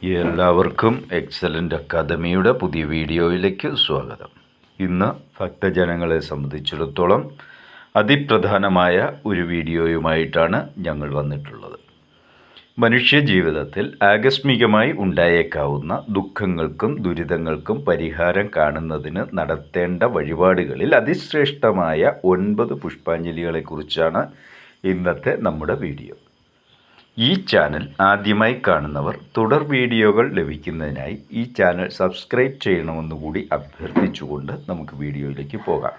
എല്ലാവർക്കും എക്സലൻ്റ് അക്കാദമിയുടെ പുതിയ വീഡിയോയിലേക്ക് സ്വാഗതം. ഇന്ന് ഭക്തജനങ്ങളെ സംബന്ധിച്ചിടത്തോളം അതിപ്രധാനമായ ഒരു വീഡിയോയുമായിട്ടാണ് ഞങ്ങൾ വന്നിട്ടുള്ളത്. മനുഷ്യജീവിതത്തിൽ ആകസ്മികമായി ഉണ്ടായേക്കാവുന്ന ദുഃഖങ്ങൾക്കും ദുരിതങ്ങൾക്കും പരിഹാരം കാണുന്നതിന് നടത്തേണ്ട വഴിപാടുകളിൽ അതിശ്രേഷ്ഠമായ 9 പുഷ്പാഞ്ജലികളെക്കുറിച്ചാണ് ഇന്നത്തെ നമ്മുടെ വീഡിയോ. ഈ ചാനൽ ആദ്യമായി കാണുന്നവർ തുടർ വീഡിയോകൾ ലഭിക്കുന്നതിനായി ഈ ചാനൽ സബ്സ്ക്രൈബ് ചെയ്യണമെന്നുകൂടി അഭ്യർത്ഥിച്ചുകൊണ്ട് നമുക്ക് വീഡിയോയിലേക്ക് പോകാം.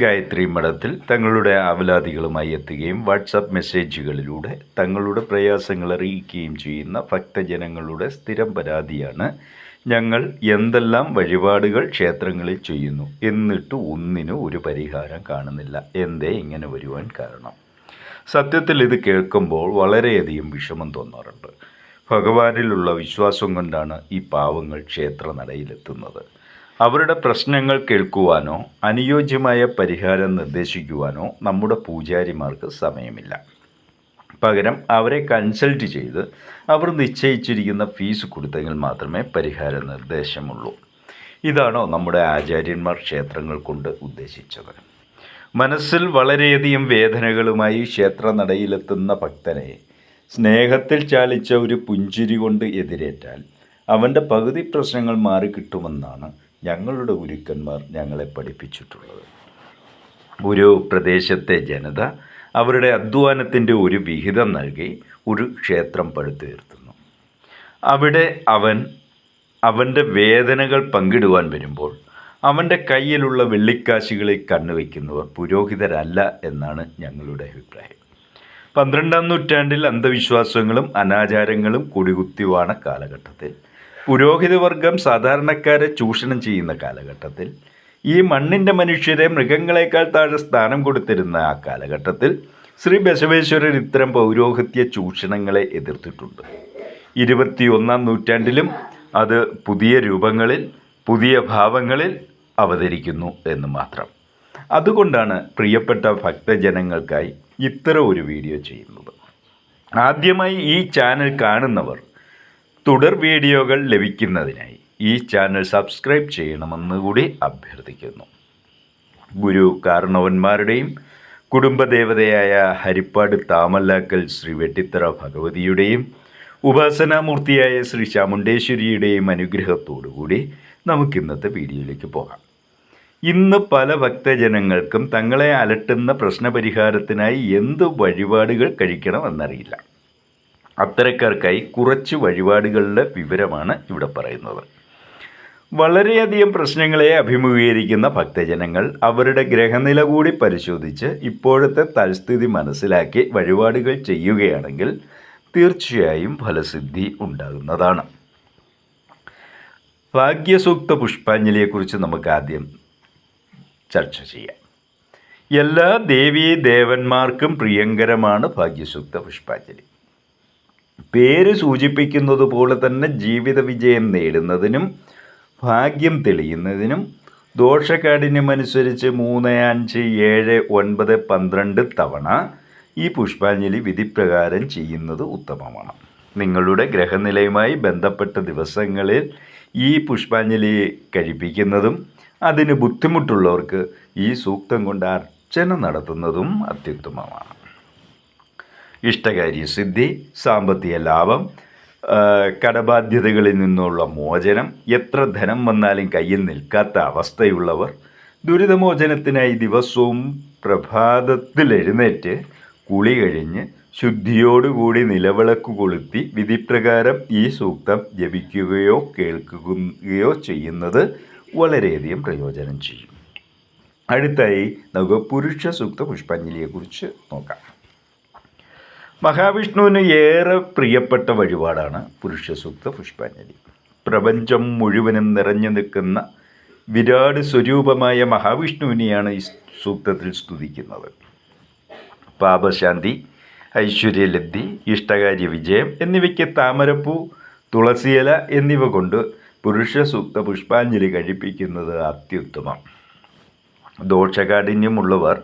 ഗായത്രി മഠത്തിൽ തങ്ങളുടെ ആവലാതികളുമായി എത്തുകയും വാട്സാപ്പ് മെസ്സേജുകളിലൂടെ തങ്ങളുടെ പ്രയാസങ്ങൾ അറിയിക്കുകയും ചെയ്യുന്ന ഭക്തജനങ്ങളുടെ സ്ഥിരം പരാതിയാണ്, ഞങ്ങൾ എന്തെല്ലാം വഴിപാടുകൾ ക്ഷേത്രങ്ങളിൽ ചെയ്യുന്നു, എന്നിട്ട് ഒന്നിനും ഒരു പരിഹാരം കാണുന്നില്ല. എന്തേ ഇങ്ങനെ വരുവാൻ കാരണം? സത്യത്തിൽ ഇത് കേൾക്കുമ്പോൾ വളരെയധികം വിഷമം തോന്നാറുണ്ട്. ഭഗവാനിലുള്ള വിശ്വാസം കൊണ്ടാണ് ഈ പാവങ്ങൾ ക്ഷേത്ര നടയിലെത്തുന്നത്. അവരുടെ പ്രശ്നങ്ങൾ കേൾക്കുവാനോ അനുയോജ്യമായ പരിഹാരം നിർദ്ദേശിക്കുവാനോ നമ്മുടെ പൂജാരിമാർക്ക് സമയമില്ല. പകരം അവരെ കൺസൾട്ട് ചെയ്ത് അവർ നിശ്ചയിച്ചിരിക്കുന്ന ഫീസ് കൊടുത്തെങ്കിൽ മാത്രമേ പരിഹാര നിർദ്ദേശമുള്ളൂ. ഇതാണോ നമ്മുടെ ആചാര്യന്മാർ ക്ഷേത്രങ്ങൾ കൊണ്ട് ഉദ്ദേശിച്ചത്? മനസ്സിൽ വളരെയധികം വേദനകളുമായി ക്ഷേത്ര നടയിലെത്തുന്ന ഭക്തനെ സ്നേഹത്തിൽ ചാലിച്ച ഒരു പുഞ്ചിരി കൊണ്ട് എതിരേറ്റാൽ അവൻ്റെ പകുതി പ്രശ്നങ്ങൾ മാറിക്കിട്ടുമെന്നാണ് ഞങ്ങളുടെ ഗുരുക്കന്മാർ ഞങ്ങളെ പഠിപ്പിച്ചിട്ടുള്ളത്. ഒരു പ്രദേശത്തെ ജനത അവരുടെ അധ്വാനത്തിൻ്റെ ഒരു വിഹിതം നൽകി ഒരു ക്ഷേത്രം പടുത്തുയർത്തുന്നു. അവിടെ അവൻ്റെ വേദനകൾ പങ്കിടുവാൻ വരുമ്പോൾ അവൻ്റെ കയ്യിലുള്ള വെള്ളിക്കാശുകളിൽ കണ്ണുവയ്ക്കുന്നവർ പുരോഹിതരല്ല എന്നാണ് ഞങ്ങളുടെ അഭിപ്രായം. 12-ാം നൂറ്റാണ്ടിൽ അന്ധവിശ്വാസങ്ങളും അനാചാരങ്ങളും കൊടികുത്തിവാണ കാലഘട്ടത്തിൽ, പുരോഹിതവർഗം സാധാരണക്കാരെ ചൂഷണം ചെയ്യുന്ന കാലഘട്ടത്തിൽ, ഈ മണ്ണിൻ്റെ മനുഷ്യരെ മൃഗങ്ങളെക്കാൾ താഴെ സ്ഥാനം കൊടുത്തിരുന്ന ആ കാലഘട്ടത്തിൽ ശ്രീ ബസവേശ്വരർ ഇത്തരം പൗരോഹിത്യ ചൂഷണങ്ങളെ എതിർത്തിട്ടുണ്ട്. 21-ാം നൂറ്റാണ്ടിലും അത് പുതിയ രൂപങ്ങളിൽ പുതിയ ഭാവങ്ങളിൽ അവതരിക്കുന്നു എന്ന് മാത്രം. അതുകൊണ്ടാണ് പ്രിയപ്പെട്ട ഭക്തജനങ്ങൾക്കായി ഇത്തരം ഒരു വീഡിയോ ചെയ്യുന്നത്. ആദ്യമായി ഈ ചാനൽ കാണുന്നവർ തുടർ വീഡിയോകൾ ലഭിക്കുന്നതിനായി ഈ ചാനൽ സബ്സ്ക്രൈബ് ചെയ്യണമെന്ന് കൂടി അഭ്യർത്ഥിക്കുന്നു. ഗുരു കാരണവന്മാരുടെയും കുടുംബദേവതയായ ഹരിപ്പാട് താമല്ലാക്കൽ ശ്രീ വെട്ടിത്തറ ഭഗവതിയുടെയും ഉപാസനാമൂർത്തിയായ ശ്രീ ചാമുണ്ടേശ്വരിയുടെയും അനുഗ്രഹത്തോടുകൂടി നമുക്കിന്നത്തെ വീഡിയോയിലേക്ക് പോകാം. ഇന്ന് പല ഭക്തജനങ്ങൾക്കും തങ്ങളെ അലട്ടുന്ന പ്രശ്നപരിഹാരത്തിനായി എന്ത് വഴിപാടുകൾ കഴിക്കണമെന്നറിയില്ല. അത്തരക്കാർക്കായി കുറച്ച് വഴിപാടുകളുടെ വിവരമാണ് ഇവിടെ പറയുന്നത്. വളരെയധികം പ്രശ്നങ്ങളെ അഭിമുഖീകരിക്കുന്ന ഭക്തജനങ്ങൾ അവരുടെ ഗ്രഹനില കൂടി പരിശോധിച്ച് ഇപ്പോഴത്തെ തൽസ്ഥിതി മനസ്സിലാക്കി വഴിപാടുകൾ ചെയ്യുകയാണെങ്കിൽ തീർച്ചയായും ഫലസിദ്ധി ഉണ്ടാകുന്നതാണ്. ഭാഗ്യസൂക്ത പുഷ്പാഞ്ജലിയെക്കുറിച്ച് നമുക്ക് ആദ്യം ചർച്ച ചെയ്യാം. എല്ലാ ദേവീ ദേവന്മാർക്കും പ്രിയങ്കരമാണ് ഭാഗ്യസൂക്ത പുഷ്പാഞ്ജലി. പേര് സൂചിപ്പിക്കുന്നത് പോലെ തന്നെ ജീവിത വിജയം നേടുന്നതിനും ഭാഗ്യം തെളിയുന്നതിനും ദോഷകാഠിന്യമനുസരിച്ച് 3, 5, 7, 9, 12 തവണ ഈ പുഷ്പാഞ്ജലി വിധിപ്രകാരം ചെയ്യുന്നത് ഉത്തമമാണ്. നിങ്ങളുടെ ഗ്രഹനിലയുമായി ബന്ധപ്പെട്ട ദിവസങ്ങളിൽ ഈ പുഷ്പാഞ്ജലി കഴിപ്പിക്കുന്നതും അതിന് ബുദ്ധിമുട്ടുള്ളവർക്ക് ഈ സൂക്തം കൊണ്ട് അർച്ചന നടത്തുന്നതും അത്യുത്തമമാണ്. ഇഷ്ടകാര്യസിദ്ധി, സാമ്പത്തിക ലാഭം, കടബാധ്യതകളിൽ നിന്നുള്ള മോചനം, എത്ര ധനം വന്നാലും കയ്യിൽ നിൽക്കാത്ത അവസ്ഥയുള്ളവർ ദുരിതമോചനത്തിനായി ദിവസവും പ്രഭാതത്തിൽ എഴുന്നേറ്റ് കുളി കഴിഞ്ഞ് ശുദ്ധിയോടുകൂടി നിലവിളക്ക് കൊളുത്തി വിധിപ്രകാരം ഈ സൂക്തം ജപിക്കുകയോ കേൾക്കുകയോ ചെയ്യുന്നത് വളരെയധികം പ്രയോജനം ചെയ്യും. അടുത്തായി നമുക്ക് പുരുഷ സൂക്ത പുഷ്പാഞ്ജലിയെക്കുറിച്ച് നോക്കാം. മഹാവിഷ്ണുവിന് ഏറെ പ്രിയപ്പെട്ട വഴിപാടാണ് പുരുഷ സൂക്ത പുഷ്പാഞ്ജലി. പ്രപഞ്ചം മുഴുവനും നിറഞ്ഞു നിൽക്കുന്ന വിരാട് സ്വരൂപമായ മഹാവിഷ്ണുവിനെയാണ് ഈ സൂക്തത്തിൽ സ്തുതിക്കുന്നത്. പാപശാന്തി, ഐശ്വര്യലബ്ധി, ഇഷ്ടകാര്യ വിജയം എന്നിവയ്ക്ക് താമരപ്പൂ, തുളസിയില എന്നിവ കൊണ്ട് പുരുഷ സൂക്ത പുഷ്പാഞ്ജലി കഴിപ്പിക്കുന്നത് അത്യുത്തമം. ദോഷകാഠിന്യമുള്ളവർ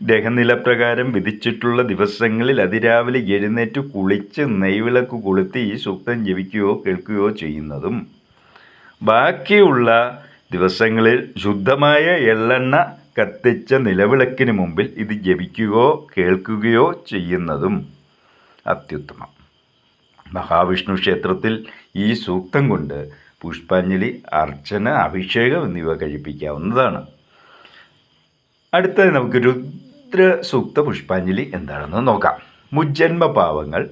ഗ്രഹനിലപ്രകാരം വിധിച്ചിട്ടുള്ള ദിവസങ്ങളിൽ അതിരാവിലെ എഴുന്നേറ്റ് കുളിച്ച് നെയ്വിളക്ക് കൊളുത്തി ഈ സൂക്തം ജപിക്കുകയോ കേൾക്കുകയോ ചെയ്യുന്നതും ബാക്കിയുള്ള ദിവസങ്ങളിൽ ശുദ്ധമായ എള്ളെണ്ണ കത്തിച്ച നിലവിളക്കിന് മുമ്പിൽ ഇത് ജപിക്കുകയോ കേൾക്കുകയോ ചെയ്യുന്നതും അത്യുത്തമം. മഹാവിഷ്ണു ക്ഷേത്രത്തിൽ ഈ സൂക്തം കൊണ്ട് പുഷ്പാഞ്ജലി, അർച്ചന, അഭിഷേകം എന്നിവ കഴിപ്പിക്കാവുന്നതാണ്. അടുത്തത് നമുക്ക് രുദ്രസൂക്ത പുഷ്പാഞ്ജലി എന്താണെന്ന് നോക്കാം. മുജ്ജന്മ പാവങ്ങൾ,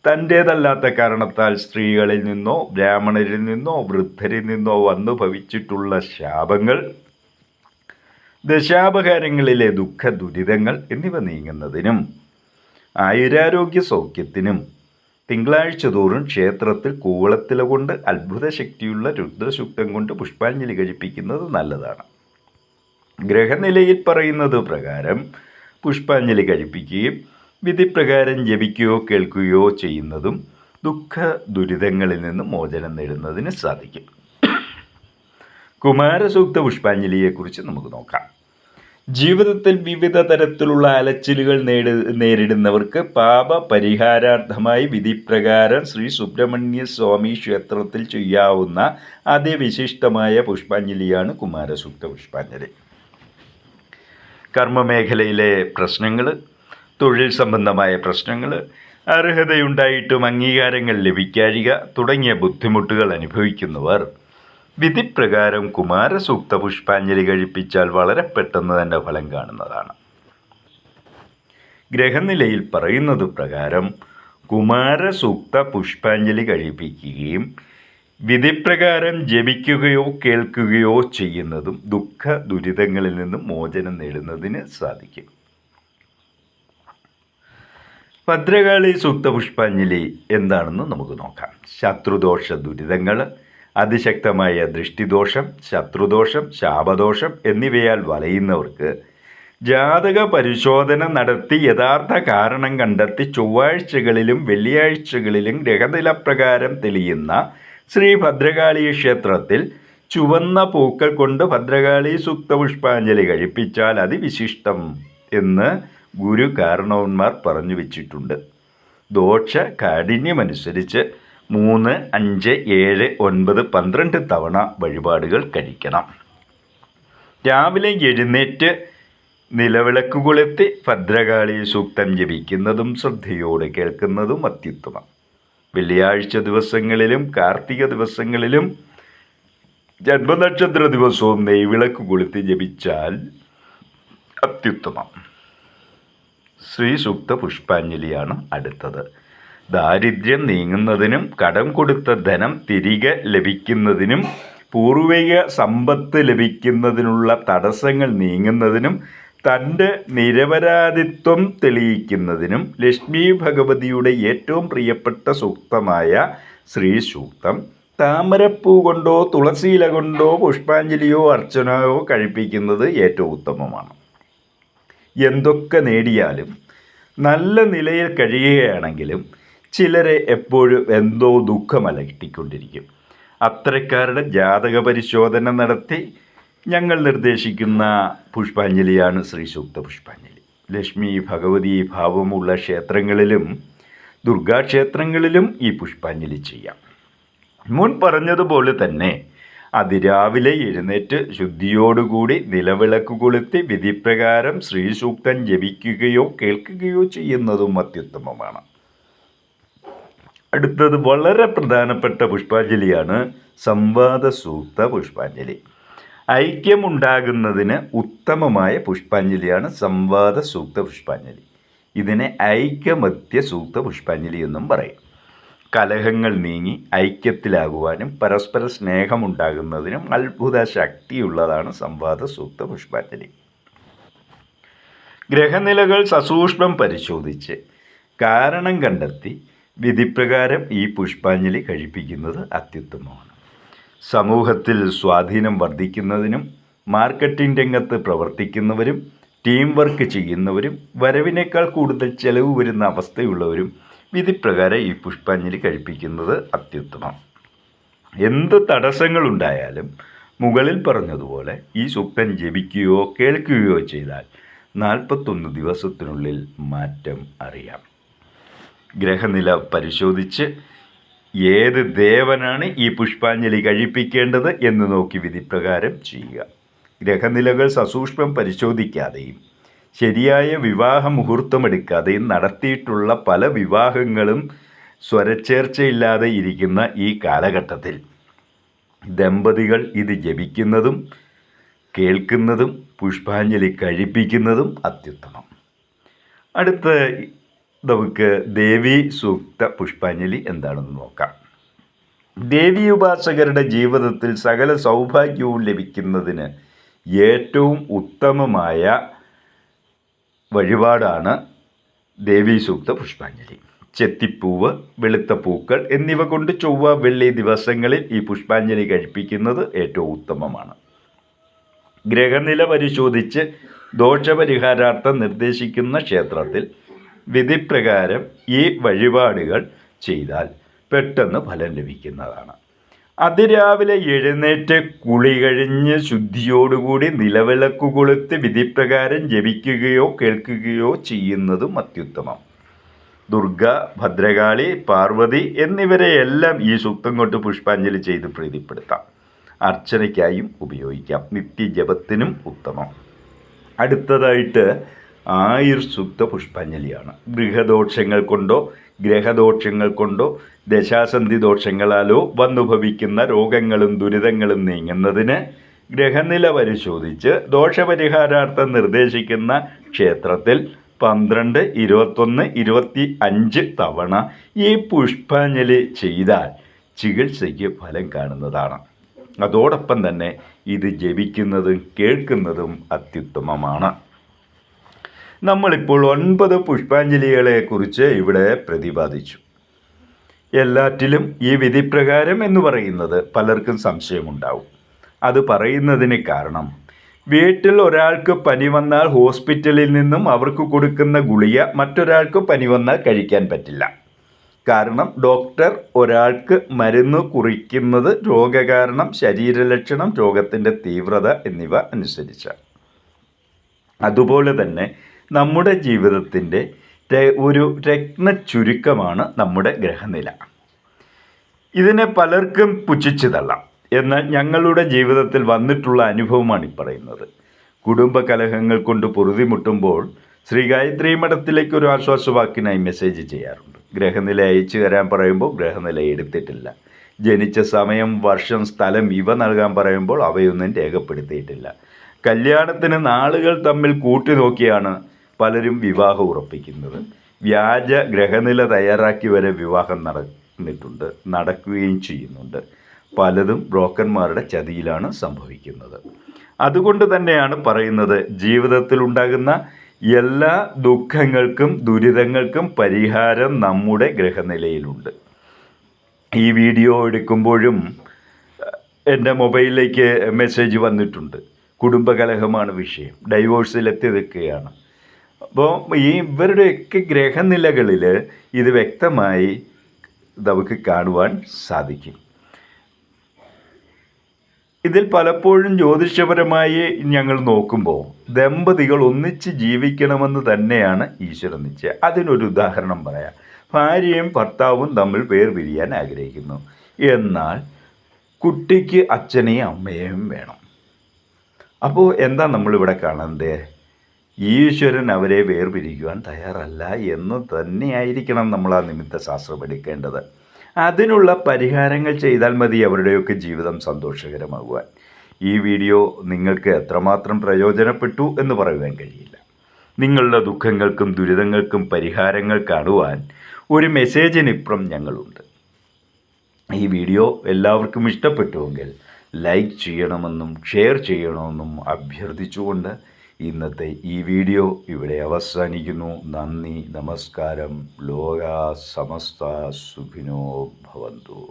തൻ്റേതല്ലാത്ത കാരണത്താൽ സ്ത്രീകളിൽ നിന്നോ ബ്രാഹ്മണരിൽ നിന്നോ വൃദ്ധരിൽ നിന്നോ വന്നു ഭവിച്ചിട്ടുള്ള ശാപങ്ങൾ, ദശാപകാരങ്ങളിലെ ദുഃഖ ദുരിതങ്ങൾ എന്നിവ നീങ്ങുന്നതിനും ആയുരാരോഗ്യ സൗഖ്യത്തിനും തിങ്കളാഴ്ച തോറും ക്ഷേത്രത്തിൽ കൂവളത്തില കൊണ്ട് അത്ഭുത ശക്തിയുള്ള രുദ്രസൂക്തം കൊണ്ട് പുഷ്പാഞ്ജലി കഴിപ്പിക്കുന്നത് നല്ലതാണ്. ഗ്രഹനിലയിൽ പറയുന്നത് പ്രകാരം പുഷ്പാഞ്ജലി കഴിപ്പിക്കുകയും വിധിപ്രകാരം ജപിക്കുകയോ കേൾക്കുകയോ ചെയ്യുന്നതും ദുഃഖ ദുരിതങ്ങളിൽ നിന്ന് മോചനം നേടുന്നതിന് സാധിക്കും. കുമാരസൂക്ത പുഷ്പാഞ്ജലിയെക്കുറിച്ച് നമുക്ക് നോക്കാം. ജീവിതത്തിൽ വിവിധ തരത്തിലുള്ള അലച്ചിലുകൾ നേരിടുന്നവർക്ക് പാപ പരിഹാരാർത്ഥമായി വിധിപ്രകാരം ശ്രീ സുബ്രഹ്മണ്യ സ്വാമി ക്ഷേത്രത്തിൽ ചെയ്യാവുന്ന അതിവിശിഷ്ടമായ പുഷ്പാഞ്ജലിയാണ് കുമാരസൂക്ത പുഷ്പാഞ്ജലി. കർമ്മമേഖലയിലെ പ്രശ്നങ്ങൾ, തൊഴിൽ സംബന്ധമായ പ്രശ്നങ്ങൾ, അർഹതയുണ്ടായിട്ടും അംഗീകാരങ്ങൾ ലഭിക്കാഴിക തുടങ്ങിയ ബുദ്ധിമുട്ടുകൾ അനുഭവിക്കുന്നവർ വിധിപ്രകാരം കുമാരസൂക്ത പുഷ്പാഞ്ജലി കഴിപ്പിച്ചാൽ വളരെ പെട്ടെന്ന് തന്നെ ഫലം കാണുന്നതാണ്. ഗ്രഹനിലയിൽ പറയുന്നത് പ്രകാരം കുമാരസൂക്ത പുഷ്പാഞ്ജലി കഴിപ്പിക്കുകയും വിധിപ്രകാരം ജപിക്കുകയോ കേൾക്കുകയോ ചെയ്യുന്നതും ദുഃഖ ദുരിതങ്ങളിൽ നിന്നും മോചനം നേടുന്നതിന് സാധിക്കും. ഭദ്രകാളി സൂക്ത പുഷ്പാഞ്ജലി എന്താണെന്ന് നമുക്ക് നോക്കാം. ശത്രുദോഷ ദുരിതങ്ങൾ, അതിശക്തമായ ദൃഷ്ടിദോഷം, ശത്രുദോഷം, ശാപദോഷം എന്നിവയാൽ വലയുന്നവർക്ക് ജാതക പരിശോധന നടത്തി യഥാർത്ഥ കാരണം കണ്ടെത്തി ചൊവ്വാഴ്ചകളിലും വെള്ളിയാഴ്ചകളിലും ഗ്രഹനിലപ്രകാരം തെളിയുന്ന ശ്രീ ഭദ്രകാളി ക്ഷേത്രത്തിൽ ചുവന്ന പൂക്കൾ കൊണ്ട് ഭദ്രകാളി സൂക്ത പുഷ്പാഞ്ജലി കഴിപ്പിച്ചാൽ അതിവിശിഷ്ടം എന്ന് ഗുരു കാരണവന്മാർ പറഞ്ഞു വച്ചിട്ടുണ്ട്. ദോഷ കാഠിന്യമനുസരിച്ച് 3, 5, 7, 9, 12 തവണ വഴിപാടുകൾ കഴിക്കണം. രാവിലെ എഴുന്നേറ്റ് നിലവിളക്ക് കൊളുത്തി ഭദ്രകാളി സൂക്തം ജപിക്കുന്നതും ശ്രദ്ധയോടെ കേൾക്കുന്നതും അത്യുത്തമം. വെള്ളിയാഴ്ച ദിവസങ്ങളിലും കാർത്തിക ദിവസങ്ങളിലും ജന്മനക്ഷത്ര ദിവസവും നെയ്വിളക്ക് കൊളുത്തി ജപിച്ചാൽ അത്യുത്തമം. ശ്രീ സൂക്ത പുഷ്പാഞ്ജലിയാണ് അടുത്തത്. ദാരിദ്ര്യം നീങ്ങുന്നതിനും കടം കൊടുത്ത ധനം തിരികെ ലഭിക്കുന്നതിനും പൂർവിക സമ്പത്ത് ലഭിക്കുന്നതിനുള്ള തടസ്സങ്ങൾ നീങ്ങുന്നതിനും തൻ്റെ നിരപരാധിത്വം തെളിയിക്കുന്നതിനും ലക്ഷ്മി ഭഗവതിയുടെ ഏറ്റവും പ്രിയപ്പെട്ട സൂക്തമായ ശ്രീ സൂക്തം താമരപ്പൂ കൊണ്ടോ തുളസിയില കൊണ്ടോ പുഷ്പാഞ്ജലിയോ അർച്ചനയോ കഴിപ്പിക്കുന്നത് ഏറ്റവും ഉത്തമമാണ്. എന്തൊക്കെ നേടിയാലും നല്ല നിലയിൽ കഴിയുകയാണെങ്കിലും ചിലരെ എപ്പോഴും എന്തോ ദുഃഖം അലട്ടിക്കൊണ്ടിരിക്കും. അത്തരക്കാരുടെ ജാതക പരിശോധന നടത്തി ഞങ്ങൾ നിർദ്ദേശിക്കുന്ന പുഷ്പാഞ്ജലിയാണ് ശ്രീ സൂക്ത പുഷ്പാഞ്ജലി. ലക്ഷ്മി ഭഗവതി ഭാവമുള്ള ക്ഷേത്രങ്ങളിലും ദുർഗാക്ഷേത്രങ്ങളിലും ഈ പുഷ്പാഞ്ജലി ചെയ്യാം. മുൻ പറഞ്ഞതുപോലെ തന്നെ അതിരാവിലെ എഴുന്നേറ്റ് ശുദ്ധിയോടുകൂടി നിലവിളക്ക് കൊളുത്തി വിധിപ്രകാരം ശ്രീസൂക്തം ജപിക്കുകയോ കേൾക്കുകയോ ചെയ്യുന്നതും അത്യുത്തമമാണ്. അടുത്തത് വളരെ പ്രധാനപ്പെട്ട പുഷ്പാഞ്ജലിയാണ് സംവാദ സൂക്ത പുഷ്പാഞ്ജലി. ഐക്യമുണ്ടാകുന്നതിന് ഉത്തമമായ പുഷ്പാഞ്ജലിയാണ് സംവാദ സൂക്ത പുഷ്പാഞ്ജലി. ഇതിനെ ഐക്യമത്യ സൂക്ത പുഷ്പാഞ്ജലി എന്നും പറയും. കലഹങ്ങൾ നീങ്ങി ഐക്യത്തിലാകുവാനും പരസ്പര സ്നേഹമുണ്ടാകുന്നതിനും അത്ഭുത ശക്തിയുള്ളതാണ് സംവാദ സൂക്ത പുഷ്പാഞ്ജലി. ഗ്രഹനിലകൾ സസൂക്ഷ്മം പരിശോധിച്ച് കാരണം കണ്ടെത്തി വിധിപ്രകാരം ഈ പുഷ്പാഞ്ജലി കഴിപ്പിക്കുന്നത് അത്യുത്തമമാണ്. സമൂഹത്തിൽ സ്വാധീനം വർദ്ധിക്കുന്നതിനും മാർക്കറ്റിംഗ് രംഗത്ത് പ്രവർത്തിക്കുന്നവരും ടീം വർക്ക് ചെയ്യുന്നവരും വരവിനേക്കാൾ കൂടുതൽ ചെലവ് വരുന്ന അവസ്ഥയുള്ളവരും വിധിപ്രകാരം ഈ പുഷ്പാഞ്ജലി കഴിപ്പിക്കുന്നത് അത്യുത്തമം. എന്ത് തടസ്സങ്ങളുണ്ടായാലും മുകളിൽ പറഞ്ഞതുപോലെ ഈ സൂക്തം ജപിക്കുകയോ കേൾക്കുകയോ ചെയ്താൽ 41 ദിവസത്തിനുള്ളിൽ മാറ്റം അറിയാം. ഗ്രഹനില പരിശോധിച്ച് ഏത് ദേവനാണ് ഈ പുഷ്പാഞ്ജലി കഴിപ്പിക്കേണ്ടത് എന്ന് നോക്കി വിധിപ്രകാരം ചെയ്യുക. ഗ്രഹനിലകൾ സസൂക്ഷ്മം പരിശോധിക്കാതെയും ശരിയായ വിവാഹ മുഹൂർത്തമെടുക്കാതെയും നടത്തിയിട്ടുള്ള പല വിവാഹങ്ങളും സ്വരച്ചേർച്ചയില്ലാതെ ഇരിക്കുന്ന ഈ കാലഘട്ടത്തിൽ ദമ്പതികൾ ഇത് ജപിക്കുന്നതും കേൾക്കുന്നതും പുഷ്പാഞ്ജലി കഴിപ്പിക്കുന്നതും അത്യുത്തമം. അടുത്ത നമുക്ക് ദേവി സൂക്ത പുഷ്പാഞ്ജലി എന്താണെന്ന് നോക്കാം. ദേവി ഉപാസകരുടെ ജീവിതത്തിൽ സകല സൗഭാഗ്യവും ലഭിക്കുന്നതിന് ഏറ്റവും ഉത്തമമായ വഴിപാടാണ് ദേവി സൂക്ത പുഷ്പാഞ്ജലി. ചെത്തിപ്പൂവ്, വെളുത്ത പൂക്കൾ എന്നിവ കൊണ്ട് ചൊവ്വ വെള്ളി ദിവസങ്ങളിൽ ഈ പുഷ്പാഞ്ജലി കഴിപ്പിക്കുന്നത് ഏറ്റവും ഉത്തമമാണ്. ഗ്രഹനില പരിശോധിച്ച് ദോഷപരിഹാരാർത്ഥം നിർദ്ദേശിക്കുന്ന ക്ഷേത്രത്തിൽ വിധിപ്രകാരം ഈ വഴിപാടുകൾ ചെയ്താൽ പെട്ടെന്ന് ഫലം ലഭിക്കുന്നതാണ്. അതിരാവിലെ എഴുന്നേറ്റ് കുളി കഴിഞ്ഞ് ശുദ്ധിയോടുകൂടി നിലവിളക്ക് കൊളുത്തി വിധിപ്രകാരം ജപിക്കുകയോ കേൾക്കുകയോ ചെയ്യുന്നതും അത്യുത്തമം. ദുർഗ, ഭദ്രകാളി, പാർവതി എന്നിവരെയെല്ലാം ഈ സൂക്തം കൊണ്ട് പുഷ്പാഞ്ജലി ചെയ്ത് പ്രീതിപ്പെടുത്താം. അർച്ചനയ്ക്കായും ഉപയോഗിക്കാം. നിത്യജപത്തിനും ഉത്തമം. അടുത്തതായിട്ട് ആയുർ സൂക്ത പുഷ്പാഞ്ജലിയാണ്. ഗൃഹദോഷങ്ങൾ കൊണ്ടോ ഗ്രഹദോഷങ്ങൾ കൊണ്ടോ ദശാസന്ധി ദോഷങ്ങളാലോ വന്നുഭവിക്കുന്ന രോഗങ്ങളും ദുരിതങ്ങളും നീങ്ങുന്നതിന് ഗ്രഹനില പരിശോധിച്ച് ദോഷപരിഹാരാർത്ഥം നിർദ്ദേശിക്കുന്ന ക്ഷേത്രത്തിൽ 12, 21, 25 തവണ ഈ പുഷ്പാഞ്ജലി ചെയ്താൽ ചികിത്സയ്ക്ക് ഫലം കാണുന്നതാണ്. അതോടൊപ്പം തന്നെ ഇത് ജപിക്കുന്നതും കേൾക്കുന്നതും അത്യുത്തമമാണ്. നമ്മളിപ്പോൾ 9 പുഷ്പാഞ്ജലികളെക്കുറിച്ച് ഇവിടെ പ്രതിപാദിച്ചു. എല്ലാറ്റിലും ഈ വിധിപ്രകാരം എന്ന് പറയുന്നത് പലർക്കും സംശയമുണ്ടാവും. അത് പറയുന്നതിന് കാരണം വീട്ടിൽ ഒരാൾക്ക് പനി വന്നാൽ ഹോസ്പിറ്റലിൽ നിന്നും അവർക്ക് കൊടുക്കുന്ന ഗുളിക മറ്റൊരാൾക്ക് പനി വന്നാൽ കഴിക്കാൻ പറ്റില്ല. കാരണം ഡോക്ടർ ഒരാൾക്ക് മരുന്ന് കുറിക്കുന്നത് രോഗകാരണം, ശരീരലക്ഷണം, രോഗത്തിൻ്റെ തീവ്രത എന്നിവ അനുസരിച്ചാണ്. അതുപോലെ തന്നെ നമ്മുടെ ജീവിതത്തിൻ്റെ ഒരു രത്ന ചുരുക്കമാണ് നമ്മുടെ ഗ്രഹനില. ഇതിനെ പലർക്കും പുച്ഛിച്ചു തള്ളാം. എന്നാൽ ഞങ്ങളുടെ ജീവിതത്തിൽ വന്നിട്ടുള്ള അനുഭവമാണ് ഈ പറയുന്നത്. കുടുംബകലഹങ്ങൾ കൊണ്ട് പൊറുതിമുട്ടുമ്പോൾ ശ്രീ ഗായത്രി മഠത്തിലേക്ക് ഒരു ആശ്വാസവാക്കിനായി മെസ്സേജ് ചെയ്യാറുണ്ട്. ഗ്രഹനില അയച്ചു തരാൻ പറയുമ്പോൾ ഗ്രഹനില എടുത്തിട്ടില്ല. ജനിച്ച സമയം, വർഷം, സ്ഥലം ഇവ നൽകാൻ പറയുമ്പോൾ അവയൊന്നും രേഖപ്പെടുത്തിയിട്ടില്ല. കല്യാണത്തിന് നാളുകൾ തമ്മിൽ കൂട്ടി നോക്കിയാണ് പലരും വിവാഹം ഉറപ്പിക്കുന്നത്. വ്യാജ ഗ്രഹനില തയ്യാറാക്കി വരെ വിവാഹം നടക്കുകയും ചെയ്യുന്നുണ്ട്. പലതും ബ്രോക്കർമാരുടെ ചതിയിലാണ് സംഭവിക്കുന്നത്. അതുകൊണ്ട് തന്നെയാണ് പറയുന്നത്, ജീവിതത്തിലുണ്ടാകുന്ന എല്ലാ ദുഃഖങ്ങൾക്കും ദുരിതങ്ങൾക്കും പരിഹാരം നമ്മുടെ ഗ്രഹനിലയിലുണ്ട്. ഈ വീഡിയോ എടുക്കുമ്പോഴും എൻ്റെ മൊബൈലിലേക്ക് മെസ്സേജ് വന്നിട്ടുണ്ട്. കുടുംബകലഹമാണ് വിഷയം, ഡൈവോഴ്സിലെത്തി നിൽക്കുകയാണ്. അപ്പോൾ ഇവരുടെയൊക്കെ ഗ്രഹനിലകളിൽ ഇത് വ്യക്തമായി നമുക്ക് കാണുവാൻ സാധിക്കും. ഇതിൽ പലപ്പോഴും ജ്യോതിഷപരമായി ഞങ്ങൾ നോക്കുമ്പോൾ ദമ്പതികൾ ഒന്നിച്ച് ജീവിക്കണമെന്ന് തന്നെയാണ് ഈശ്വര നിശ്ചയം. അതിനൊരു ഉദാഹരണം പറയാം. ഭാര്യയും ഭർത്താവും തമ്മിൽ വേർപിരിയാൻ ആഗ്രഹിക്കുന്നു. എന്നാൽ കുട്ടിക്ക് അച്ഛനെയും അമ്മയെയും വേണം. അപ്പോൾ എന്താ നമ്മളിവിടെ കാണുന്നത്? ഈശ്വരൻ അവരെ വേർപിരിക്കുവാൻ തയ്യാറല്ല എന്ന് തന്നെയായിരിക്കണം നമ്മൾ ആ നിമിത്ത ശാസ്ത്രം എടുക്കേണ്ടത്. അതിനുള്ള പരിഹാരങ്ങൾ ചെയ്താൽ മതി അവരുടെയൊക്കെ ജീവിതം സന്തോഷകരമാകുവാൻ. ഈ വീഡിയോ നിങ്ങൾക്ക് എത്രമാത്രം പ്രയോജനപ്പെട്ടു എന്ന് പറയുവാൻ കഴിയില്ല. നിങ്ങളുടെ ദുഃഖങ്ങൾക്കും ദുരിതങ്ങൾക്കും പരിഹാരങ്ങൾ കാണുവാൻ ഒരു മെസ്സേജിനിപ്പുറം ഞങ്ങളുണ്ട്. ഈ വീഡിയോ എല്ലാവർക്കും ഇഷ്ടപ്പെട്ടുവെങ്കിൽ ലൈക്ക് ചെയ്യണമെന്നും ഷെയർ ചെയ്യണമെന്നും അഭ്യർത്ഥിച്ചുകൊണ്ട് ഇന്നത്തെ ഈ വീഡിയോ ഇവിടെ അവസാനിക്കുന്നു. നന്ദി, നമസ്കാരം. ലോകാ സമസ്ത സുഖിനോ ഭവന്തു.